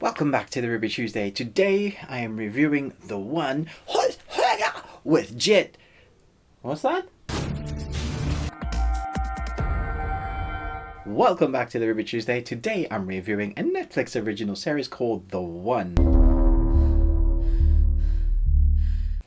Welcome back to the Ruby Tuesday. Today I am reviewing The One with Jit. What's that? Welcome back to the Ruby Tuesday. Today I'm reviewing a Netflix original series called The One.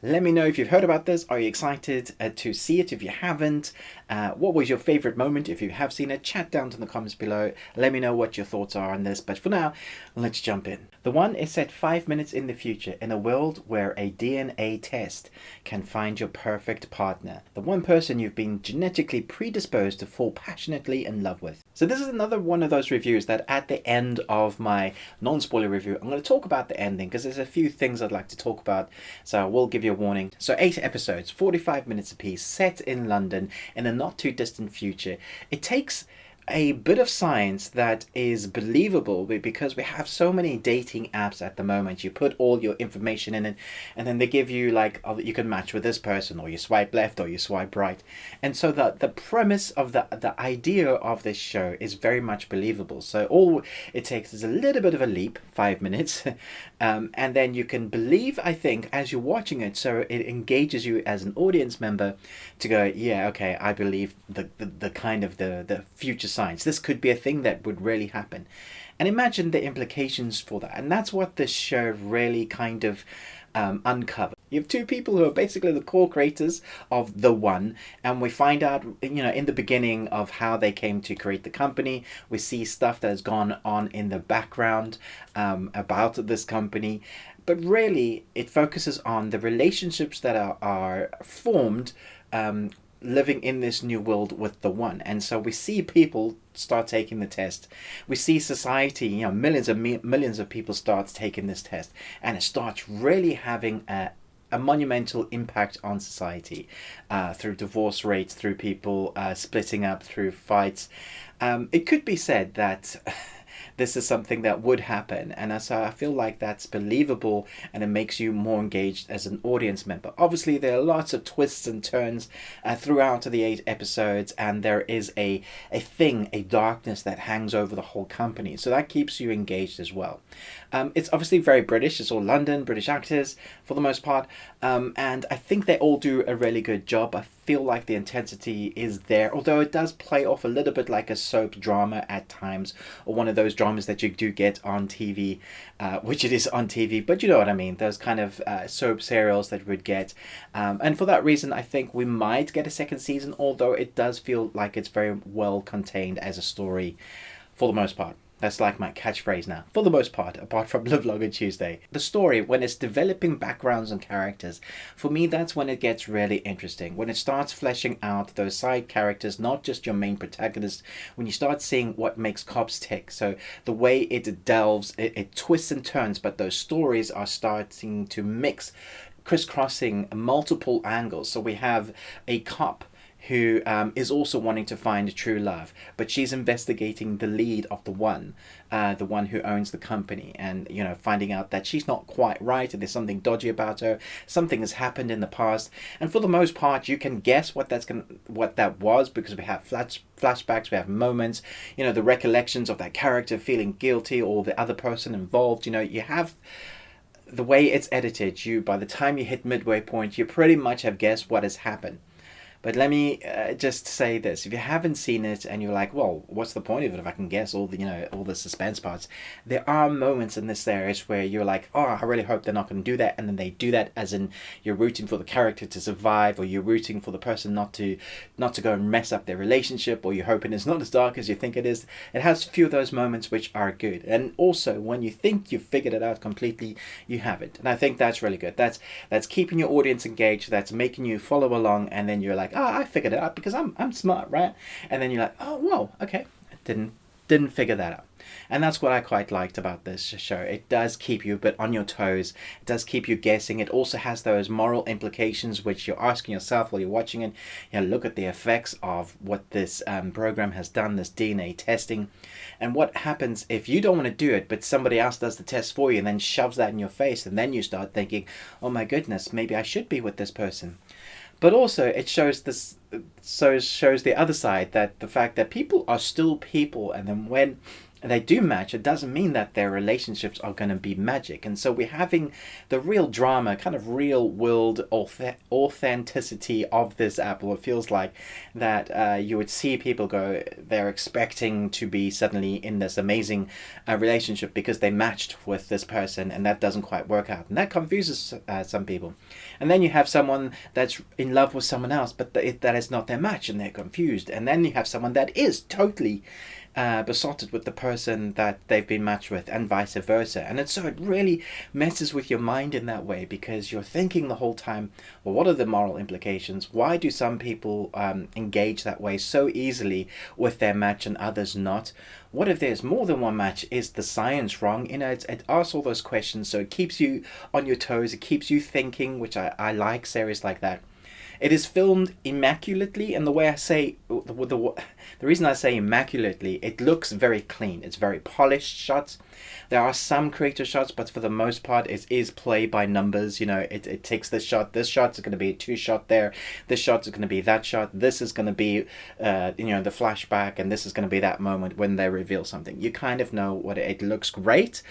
Let me know if you've heard about this. Are you excited to see it if you haven't? What was your favorite moment if you have seen it? Chat down in the comments below. Let me know what your thoughts are on this. But for now, let's jump in. The One is set 5 minutes in the future in a world where a DNA test can find your perfect partner. The one person you've been genetically predisposed to fall passionately in love with. So this is another one of those reviews that at the end of my non-spoiler review, I'm going to talk about the ending because there's a few things I'd like to talk about. So I will give you a warning. So 8 episodes, 45 minutes apiece, set in London in a not too distant future. It takes a bit of science that is believable because we have so many dating apps at the moment. You put all your information in it and then they give you like, oh, you can match with this person, or you swipe left or you swipe right. And so the premise of the idea of this show is very much believable. So all it takes is a little bit of a leap, 5 minutes, and then you can believe, I think, as you're watching it, so it engages you as an audience member to go, yeah, okay, I believe the kind of the future science. This could be a thing that would really happen. And imagine the implications for that. And that's what this show really kind of uncovered. You have two people who are basically the core creators of The One, and we find out, in the beginning of how they came to create the company. We see stuff that has gone on in the background about this company, but really it focuses on the relationships that are formed living in this new world with The One. And so we see people start taking the test. We see society, millions of people start taking this test, and it starts really having a monumental impact on society through divorce rates, through people splitting up, through fights. It could be said that this is something that would happen, and so I feel like that's believable, and it makes you more engaged as an audience member. Obviously there are lots of twists and turns throughout the 8 episodes, and there is a darkness that hangs over the whole company, so that keeps you engaged as well. It's obviously very British. It's all London, British actors for the most part, and I think they all do a really good job. I feel like the intensity is there, although it does play off a little bit like a soap drama at times, or one of those dramas that you do get on TV, which it is on TV, but you know what I mean, those kind of soap serials that we'd get, and for that reason I think we might get a second season, although it does feel like it's very well contained as a story for the most part. That's like my catchphrase now. For the most part, apart from Live Long and Tuesday. The story, when it's developing backgrounds and characters, for me that's when it gets really interesting. When it starts fleshing out those side characters, not just your main protagonist. When you start seeing what makes cops tick. So the way it delves, it twists and turns, but those stories are starting to mix, crisscrossing multiple angles. So we have a cop who is also wanting to find true love, but she's investigating the lead of the one who owns the company, and finding out that she's not quite right and there's something dodgy about her. Something has happened in the past, and for the most part you can guess what that was, because we have flashbacks, we have moments, the recollections of that character feeling guilty or the other person involved. You have the way it's edited. By the time you hit midway point, you pretty much have guessed what has happened. But let me just say this: if you haven't seen it and you're like, well, what's the point of it if I can guess all the suspense parts? There are moments in this series where you're like, oh, I really hope they're not going to do that, and then they do that, as in you're rooting for the character to survive, or you're rooting for the person not to go and mess up their relationship, or you're hoping it's not as dark as you think it is. It has a few of those moments which are good, and also when you think you've figured it out completely, you haven't, and I think that's really good. That's keeping your audience engaged. That's making you follow along, and then you're like, oh, I figured it out because I'm smart, right? And then you're like, oh, whoa, okay, didn't figure that out. And that's what I quite liked about this show. It does keep you a bit on your toes. It does keep you guessing. It also has those moral implications which you're asking yourself while you're watching it. Look at the effects of what this program has done, this DNA testing, and what happens if you don't want to do it, but somebody else does the test for you and then shoves that in your face, and then you start thinking, oh my goodness, maybe I should be with this person. But also it shows the other side, that the fact that people are still people, and then when they do match, it doesn't mean that their relationships are going to be magic. And so we're having the real drama, kind of real world authenticity of this apple. It feels like that you would see people go, they're expecting to be suddenly in this amazing relationship because they matched with this person, and that doesn't quite work out. And that confuses some people. And then you have someone that's in love with someone else, but that is not their match, and they're confused. And then you have someone that is totally besotted with the person that they've been matched with, and vice versa. And so it really messes with your mind in that way, because you're thinking the whole time, well, what are the moral implications? Why do some people engage that way so easily with their match and others not? What if there's more than one match? Is the science wrong? It asks all those questions, so it keeps you on your toes, it keeps you thinking, which I like series like that. It is filmed immaculately, and the way I say, the reason I say immaculately, it looks very clean. It's very polished shots. There are some creative shots, but for the most part, it is play by numbers. You know, it takes this shot is going to be a 2-shot there. This shot is going to be that shot. This is going to be, the flashback, and this is going to be that moment when they reveal something. You kind of know what it looks great,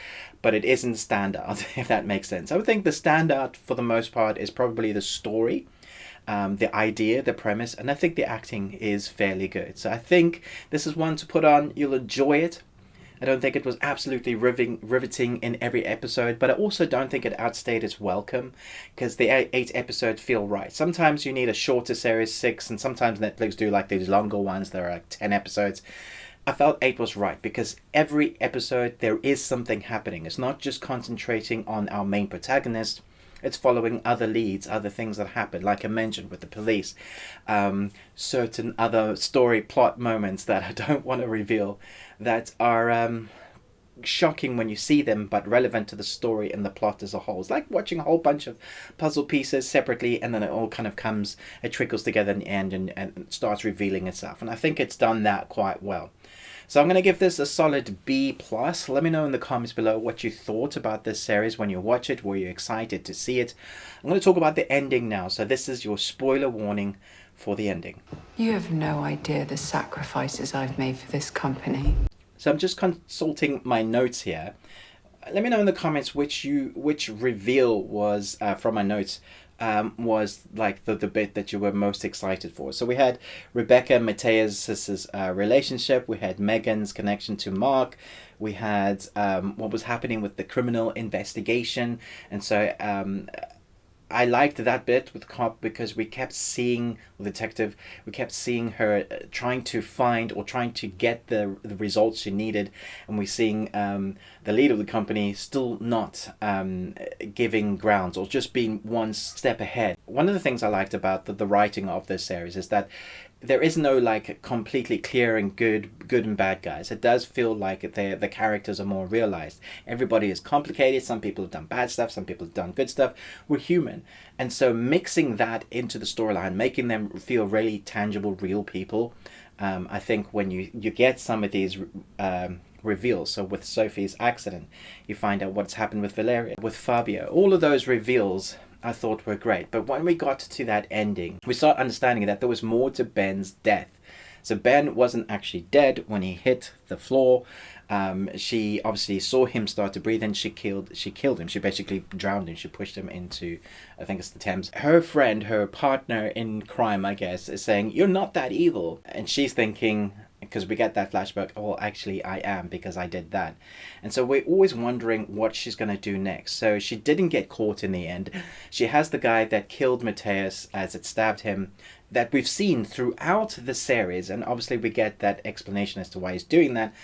but it isn't standout, if that makes sense. I would think the standout for the most part is probably the story. The idea, the premise, and I think the acting is fairly good. So I think this is one to put on. You'll enjoy it. I don't think it was absolutely riveting in every episode, but I also don't think it outstayed its welcome, because the 8 episodes feel right. Sometimes you need a shorter series, 6, and sometimes Netflix do like these longer ones that are like 10 episodes. I felt 8 was right, because every episode there is something happening. It's not just concentrating on our main protagonist. It's following other leads, other things that happen, like I mentioned with the police, certain other story plot moments that I don't want to reveal, that are shocking when you see them, but relevant to the story and the plot as a whole. It's like watching a whole bunch of puzzle pieces separately, and then it all kind of trickles together in the end, and starts revealing itself. And I think it's done that quite well. So I'm going to give this a solid B+. Let me know in the comments below what you thought about this series when you watch it. Were you excited to see it? I'm going to talk about the ending now. So this is your spoiler warning for the ending. You have no idea the sacrifices I've made for this company. So I'm just consulting my notes here. Let me know in the comments which reveal was from my notes was like the bit that you were most excited for. So we had Rebecca Mateus's relationship, we had Megan's connection to Mark, we had what was happening with the criminal investigation, and so I liked that bit with the cop, because we kept seeing the detective, we kept seeing her trying to find or trying to get the results she needed, and we're seeing the lead of the company still not giving grounds, or just being one step ahead. One of the things I liked about the writing of this series is that there is no like completely clear and good and bad guys. It does feel like the characters are more realized. Everybody is complicated. Some people have done bad stuff, some people have done good stuff. We're human. And so mixing that into the storyline, making them feel really tangible, real people, I think when you get some of these reveals, so with Sophie's accident, you find out what's happened with Valeria, with Fabio, all of those reveals I thought were great. But when we got to that ending, we start understanding that there was more to Ben's death. So Ben wasn't actually dead when he hit the floor. She obviously saw him start to breathe, and she killed him. She basically drowned him. She pushed him into, I think it's the Thames. Her friend, her partner in crime, I guess, is saying, "You're not that evil." And she's thinking, because we get that flashback, well, actually I am, because I did that. And so we're always wondering what she's going to do next. So she didn't get caught in the end. She has the guy that killed Mateus as it stabbed him, that we've seen throughout the series, and obviously we get that explanation as to why he's doing that.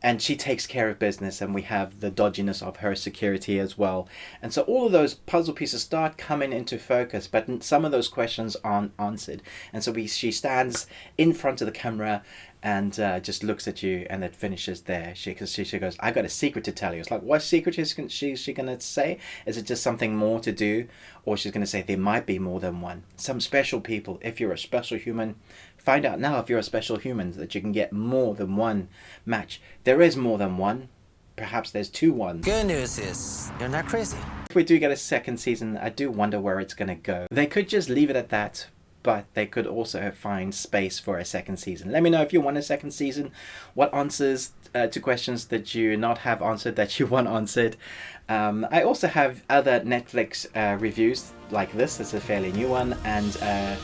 And she takes care of business, and we have the dodginess of her security as well. And so all of those puzzle pieces start coming into focus, but some of those questions aren't answered. And so she stands in front of the camera and just looks at you, and it finishes there. She goes, "I got a secret to tell you." It's like, what secret is she going to say? Is it just something more to do? Or she's going to say, there might be more than one. Some special people, if you're a special human, find out now if you're a special human, that you can get more than one match. There is more than one. Perhaps there's 2 ones. Good news is, you're not crazy. If we do get a second season, I do wonder where it's going to go. They could just leave it at that, but they could also find space for a second season. Let me know if you want a second season, what answers to questions that you not have answered that you want answered. I also have other Netflix reviews like this. It's a fairly new one, and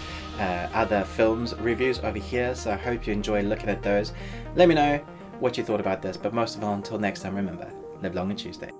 other films reviews over here, so I hope you enjoy looking at those. Let me know what you thought about this, but most of all, until next time, remember, live long and Tuesday.